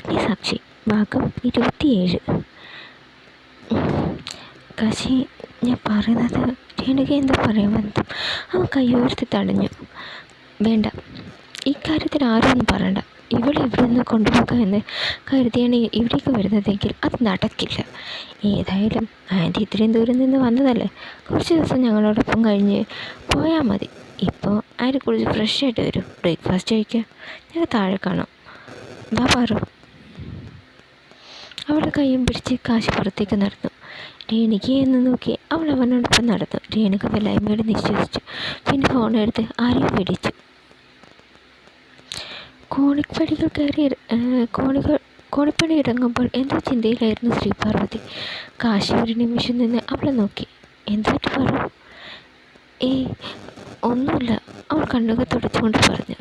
അഗ്നിസാക്ഷി ഭാഗം 27. കാശി, ഞാൻ പറയുന്നത് രേണുക എന്താ പറയുമെന്ന് അവൻ കൈയുയർത്തി തടഞ്ഞു. വേണ്ട, ഇക്കാര്യത്തിൽ ആരും ഒന്നും പറയണ്ട. ഇവളെ ഇവിടെ നിന്ന് കൊണ്ടുപോകുക എന്ന് കരുതിയാണ് ഇവിടേക്ക് വരുന്നതെങ്കിൽ അത് നടക്കില്ല. ഏതായാലും ആൻറ്റി ഇത്രയും ദൂരം നിന്ന് വന്നതല്ലേ, കുറച്ച് ദിവസം ഞങ്ങളോടൊപ്പം കഴിഞ്ഞ് പോയാൽ മതി. ഇപ്പോൾ ആൻറ്റി കുളിച്ച് ഫ്രഷ് ആയിട്ട് വരും, ബ്രേക്ക്ഫാസ്റ്റ് കഴിക്കുക, ഞങ്ങൾ താഴെ കാണാം. വാ പാറു. അവളുടെ കൈയും പിടിച്ച് കാശി പുറത്തേക്ക് നടന്നു. രേണുകയെ എന്ന് നോക്കി അവൾ അവനോടൊപ്പം നടന്നു. രേണുക വല്ലായ്മയോടെ നിശ്വസിച്ചു. പിന്നെ ഫോണെടുത്ത് ആരെയും വിളിച്ചു. കോണിപ്പടി ഇറങ്ങുമ്പോൾ എന്തോ ചിന്തയിലായിരുന്നു ശ്രീപാർവതി. കാശി ഒരു നിമിഷം നിന്ന് അവളെ നോക്കി. എന്തിട്ട് പറഞ്ഞു? ഒന്നുമില്ല, അവൾ കണ്ണുകൾ തുടച്ചുകൊണ്ട് പറഞ്ഞു.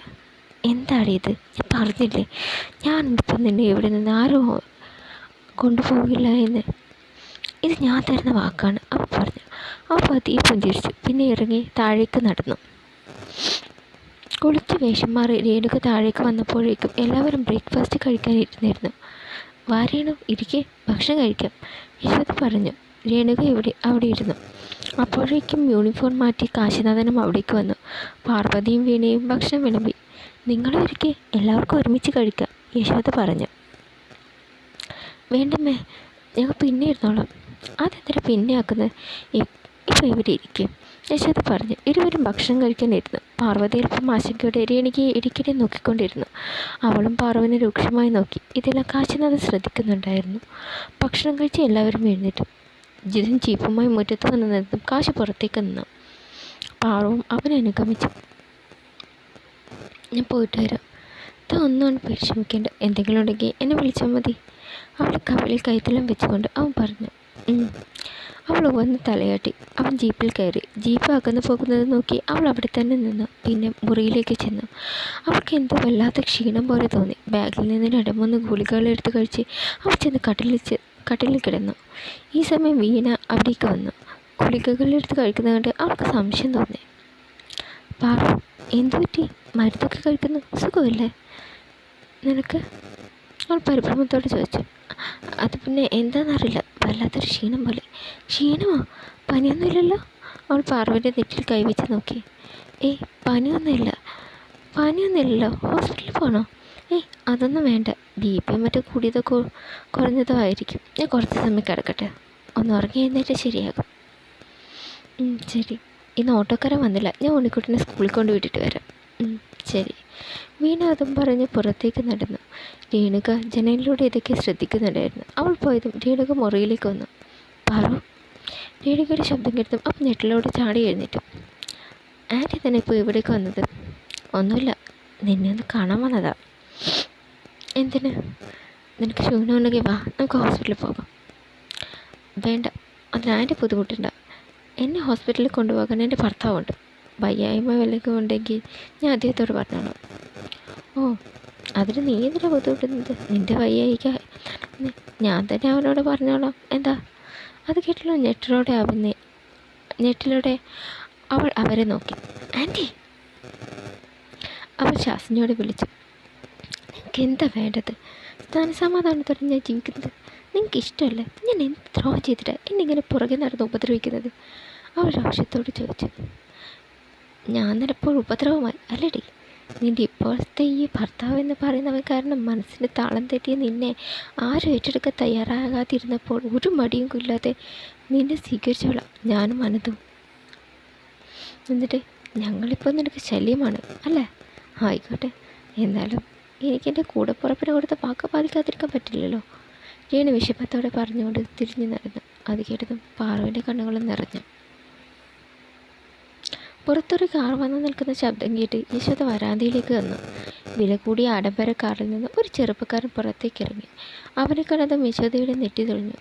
എന്താണ് ഇത്? ഞാൻ പറഞ്ഞില്ലേ, ഞാൻ ഇപ്പം നിന്നെ ഇവിടെ നിന്ന് ആരും കൊണ്ടുപോകില്ല എന്ന്. ഇത് ഞാൻ തരുന്ന വാക്കാണ്, അവൾ പറഞ്ഞു. അവൾ പതിയെ പുഞ്ചിരിച്ചു. പിന്നെ ഇറങ്ങി താഴേക്ക് നടന്നു. കുളിച്ച് വേഷം മാറി രേണുക താഴേക്ക് വന്നപ്പോഴേക്കും എല്ലാവരും ബ്രേക്ക്ഫാസ്റ്റ് കഴിക്കാനിരുന്നിരുന്നു. വാരേണു, ഇരിക്കെ, ഭക്ഷണം കഴിക്കാം, യശോദ പറഞ്ഞു. രേണുക അവിടെ ഇരുന്നു. അപ്പോഴേക്കും യൂണിഫോം മാറ്റി കാശിനാഥനും അവിടേക്ക് വന്നു. പാർവതിയും വീണയും ഭക്ഷണം വിളമ്പി. നിങ്ങളും ഇരിക്കെ, എല്ലാവർക്കും ഒരുമിച്ച് കഴിക്കാം, യശോദ പറഞ്ഞു. വേണ്ടമ്മേ, ഞങ്ങൾ പിന്നെ ഇരുന്നോളാം. അതെന്തിനാ പിന്നെ ആക്കുന്നത്? ഇപ്പോൾ ഇവിടെ ഇരിക്കും, യശോദ പറഞ്ഞു. ഇരുവരും ഭക്ഷണം കഴിക്കാനിരുന്നു. പാർവതി അല്പം ആശങ്കയോടെ രേണുകയെ ഇടിക്കടി നോക്കിക്കൊണ്ടിരുന്നു. അവളും പാർവതിനെ രൂക്ഷമായി നോക്കി. ഇതെല്ലാം കാശിനാഥൻ ശ്രദ്ധിക്കുന്നുണ്ടായിരുന്നു. ഭക്ഷണം കഴിച്ച് എല്ലാവരും എഴുന്നേറ്റു. ജിതൻ ജീപ്പുമായി മുറ്റത്ത് വന്ന് നിന്നതും കാശി പുറത്തേക്ക് നിന്നു. പാർവും അവനെ അനുഗമിച്ചു. ഞാൻ പോയിട്ട് വരാം, ഒന്നും വിഷമിക്കേണ്ട, എന്തെങ്കിലും ഉണ്ടെങ്കിൽ എന്നെ വിളിച്ചാൽ മതി, അവളുടെ കവിളിൽ കൈത്തലം വെച്ചുകൊണ്ട് അവൻ പറഞ്ഞു. അവൾ വന്ന് തലയാട്ടി. അവൻ ജീപ്പിൽ കയറി. ജീപ്പ് അകന്നു പോകുന്നത് നോക്കി അവൾ അവിടെ തന്നെ നിന്നു. പിന്നെ മുറിയിലേക്ക് ചെന്നു. അവൾക്ക് എന്തോ വല്ലാത്ത ക്ഷീണം പോലെ തോന്നി. ബാഗിൽ നിന്ന് 2-3 ഗുളികകളെടുത്ത് കഴിച്ച് അവൾ ചെന്ന് കട്ടിലിൽ കിടന്നു. ഈ സമയം വീണ അവിടേക്ക് വന്നു. ഗുളികകളെടുത്ത് കഴിക്കുന്നത് കണ്ട് അവൾക്ക് സംശയം തോന്നി. പാറു, എന്തു പറ്റി? മരുന്നൊക്കെ കഴിക്കുന്നു, സുഖമല്ലേ നിനക്ക്? അവൾ പരിഭ്രമത്തോടെ ചോദിച്ചു. അത് പിന്നെ എന്താണെന്നറിയില്ല, വല്ലാത്തൊരു ക്ഷീണം പോലെ. ക്ഷീണമോ? പനിയൊന്നുമില്ലല്ലോ? അവൾ പാർവതിയുടെ നെറ്റിൽ കൈവച്ച് നോക്കി. പനിയൊന്നുമില്ലല്ലോ, ഹോസ്പിറ്റലിൽ പോകണോ? അതൊന്നും വേണ്ട, BP മറ്റോ കൂടിയതോ കുറഞ്ഞതോ ആയിരിക്കും. ഞാൻ കുറച്ച് സമയം കിടക്കട്ടെ, ഒന്ന് ഉറങ്ങി എഴുന്നേറ്റ് ശരിയാകും. ശരി, ഇന്ന് ഓട്ടോക്കാരൻ വന്നില്ല, ഞാൻ ഉണ്ണിക്കുട്ടനെ സ്കൂളിൽ കൊണ്ട് വിട്ടിട്ട് വരാം. ശരി. വീണ അതും പറഞ്ഞ് പുറത്തേക്ക് നടന്നു. രേണുക ജനലിലൂടെ ഇതൊക്കെ ശ്രദ്ധിക്കുന്നുണ്ടായിരുന്നു. അവൾ പോയതും രേണുക മുറിയിലേക്ക് വന്നു. പാറു. രേണുകയുടെ ശബ്ദം കേട്ടതും അപ്പം ഞെട്ടലോടെ ചാടി എഴുന്നേറ്റു. ആൻറ്റി തന്നെ ഇപ്പോൾ ഇവിടേക്ക് വന്നത്? ഒന്നുമില്ല, നിന്നെ ഒന്ന് കാണാൻ വന്നതാ. എന്തിന്? നിനക്ക് ക്ഷീണമുണ്ടെങ്കിൽ വാ, നമുക്ക് ഹോസ്പിറ്റലിൽ പോകാം. വേണ്ട, അതിന് ആൻറ്റി ബുദ്ധിമുട്ടുണ്ട. എന്നെ ഹോസ്പിറ്റലിൽ കൊണ്ടുപോകാൻ എൻ്റെ ഭർത്താവുണ്ട്. വയ്യായ്മ വല്ലതും ഉണ്ടെങ്കിൽ ഞാൻ അദ്ദേഹത്തോട് പറഞ്ഞോളാം. അതിന് നീ എന്തിനാ ബുദ്ധിമുട്ടുന്നത്? നിൻ്റെ വയ്യായിക ഞാൻ തന്നെ അവനോട് പറഞ്ഞോളാം. എന്താ? അത് കേട്ടല്ലോ ഞെട്ടിലൂടെ അവൾ അവരെ നോക്കി. ആൻറ്റി, അവൾ ശാസിനിയോട് വിളിച്ചു. നിങ്ങൾക്ക് എന്താ വേണ്ടത്? സ്ഥാനസമാധാനത്തോടെ ഞാൻ ജീവിക്കുന്നത് നിങ്ങൾക്ക് ഇഷ്ടമല്ല. ഞാൻ എന്ത് ദ്രോഹം ചെയ്തിട്ടാണ് എന്നെ ഇങ്ങനെ പുറകെ നടന്ന് ഉപദ്രവിക്കുന്നത്? അവൾ രോഷത്തോട് ചോദിച്ചു. ഞാൻ നിനപ്പോൾ ഉപദ്രവമായി അല്ലടി? നിൻ്റെ ഇപ്പോഴത്തെ ഈ ഭർത്താവ് എന്ന് പറയുന്നവൻ കാരണം മനസ്സിന് താളം തെറ്റിയ നിന്നെ ആരും ഏറ്റെടുക്കാൻ തയ്യാറാകാതിരുന്നപ്പോൾ ഒരു മടിയും ഇല്ലാതെ നിന്നെ സ്വീകരിച്ചോളാം ഞാനും അനന്തും. എന്നിട്ട് ഞങ്ങളിപ്പോൾ നിനക്ക് ശല്യമാണ് അല്ലേ? ആയിക്കോട്ടെ, എന്നാലും എനിക്കെൻ്റെ കൂടപ്പുറപ്പിനെ കൊടുത്ത വാക്ക് പാലിക്കാതിരിക്കാൻ പറ്റില്ലല്ലോ, രേണു വിഷമത്തോടെ പറഞ്ഞുകൊണ്ട് തിരിഞ്ഞു നടന്നു. അത് കേട്ടതും പാറുവിൻ്റെ കണ്ണുകളും നിറഞ്ഞു. പുറത്തൊരു കാർ വന്നു നിൽക്കുന്ന ശബ്ദം കേട്ട് യശോദ വരാന്തയിലേക്ക് വന്നു. വില കൂടിയ ആഡംബര കാറിൽ നിന്ന് ഒരു ചെറുപ്പക്കാരൻ പുറത്തേക്ക് ഇറങ്ങി. അവനെ കണ്ടതും യശോദയുടെ നെറ്റി തെളിഞ്ഞു.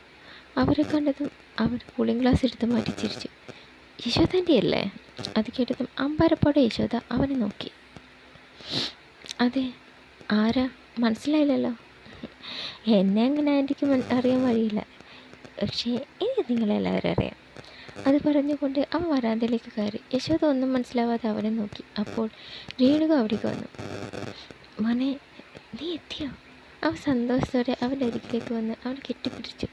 അവരെ കണ്ടതും അവൻ കൂളിംഗ് ഗ്ലാസ് എടുത്ത് മാറ്റി ചിരിച്ചു. യശോദൻ്റെ അല്ലേ? അത് കേട്ടതും അമ്പരപ്പോടെ യശോദ അവനെ നോക്കി. അതെ, ആരാ? മനസ്സിലായില്ലല്ലോ. എന്നെ അങ്ങനെ ആൻറ്റിക്ക് അറിയാൻ വഴിയില്ല, പക്ഷേ എനിക്ക് നിങ്ങളെല്ലാവരും അറിയാം. അത് പറഞ്ഞുകൊണ്ട് അവൻ വരാന്തയിലേക്ക് കയറി. യശോദ ഒന്നും മനസ്സിലാവാതെ അവനെ നോക്കി. അപ്പോൾ രേണുക അവിടേക്ക് വന്നു. മോനെ, നീ എത്തിയോ? അവൻ സന്തോഷത്തോടെ അവൻ്റെ അരികിലേക്ക് വന്ന് അവൻ കെട്ടിപ്പിടിച്ചു.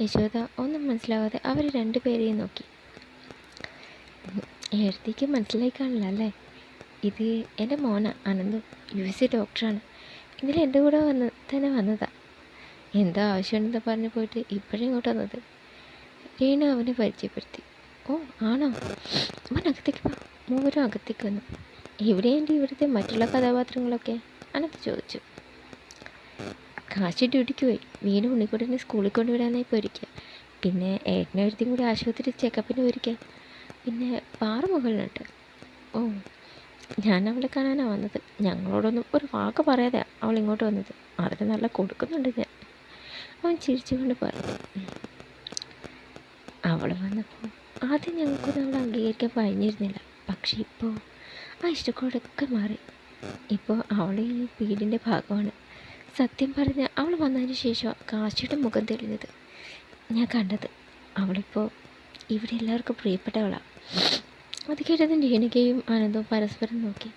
യശോദ ഒന്നും മനസ്സിലാവാതെ അവർ രണ്ടുപേരെയും നോക്കി. ഏടത്തേക്ക് മനസ്സിലായി കാണില്ല അല്ലേ? ഇത് എൻ്റെ മോനാ അനന്തു, USC ഡോക്ടറാണ്. ഇന്നലെ എൻ്റെ കൂടെ തന്നെ വന്നതാ. എന്താ ആവശ്യമുണ്ടെന്ന് പറഞ്ഞു പോയിട്ട് ഇപ്പോഴും ഇങ്ങോട്ട് വന്നത്. രേണു അവനെ പരിചയപ്പെടുത്തി. ഓ ആണോ, അവൻ അകത്തേക്ക് പോ. മൂവരും അകത്തേക്ക് വന്നു. എവിടെയുണ്ട് ഇവിടുത്തെ മറ്റുള്ള കഥാപാത്രങ്ങളൊക്കെ? അനന്ത് ചോദിച്ചു. കാശി ഡ്യൂട്ടിക്ക് പോയി. വീണ്ടും ഉണ്ണിക്കുട്ടനെ സ്കൂളിൽ കൊണ്ടുവിടാനായി പോയിരിക്കുക. പിന്നെ ഏട്ടനും ഒരുത്തിയും കൂടി ആശുപത്രി ചെക്കപ്പിന് പോയിരിക്കുക. പിന്നെ പാറ മുകളിലുണ്ട്. ഓ, ഞാൻ അവളെ കാണാനാണ് വന്നത്. ഞങ്ങളോടൊന്നും ഒരു വാക്ക് പറയാതെ അവൾ ഇങ്ങോട്ട് വന്നത്. അതിന് നല്ല കൊടുക്കുന്നുണ്ട് ഞാൻ, അവൻ ചിരിച്ചുകൊണ്ട് പറഞ്ഞു. അവൾ വന്നപ്പോൾ ആദ്യം ഞങ്ങൾക്കൊന്നും അവളെ അംഗീകരിക്കാൻ കഴിഞ്ഞിരുന്നില്ല. പക്ഷേ ഇപ്പോൾ ആ ഇഷ്ടക്കോടൊക്കെ മാറി. ഇപ്പോൾ അവൾ ഈ വീടിൻ്റെ ഭാഗമാണ്. സത്യം പറഞ്ഞ അവൾ വന്നതിന് ശേഷം കാശിയുടെ മുഖം തെളിഞ്ഞത് ഞാൻ കണ്ടത്. അവളിപ്പോൾ ഇവിടെ എല്ലാവർക്കും പ്രിയപ്പെട്ടവളാണ്. അത് കേട്ടതും രേണുകയും ആനന്ദവും പരസ്പരം നോക്കി.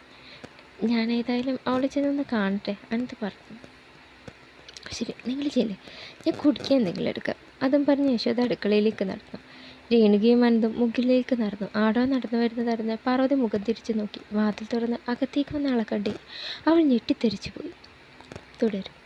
ഞാൻ ഏതായാലും അവളെ ചെന്നൊന്ന് കാണട്ടെ, അനന്ത് പറഞ്ഞു. ശരി, നിങ്ങൾ ചെല്ലേ, ഞാൻ കുടിക്കാൻ എന്തെങ്കിലും എടുക്കാം. അതും പറഞ്ഞ് യശോദ അടുക്കളയിലേക്ക് നടന്നു. രേണുകയും അനന്തും മുകളിലേക്ക് നടന്നു. ആടോ നടന്നു വരുന്നതറിഞ്ഞ് പാർവതി മുഖം തിരിച്ചു നോക്കി. വാതിൽ തുറന്ന് അകത്തേക്ക് വന്ന ആളെ കണ്ടേ അവൾ ഞെട്ടിത്തെറിച്ചു പോയി. തുടരും.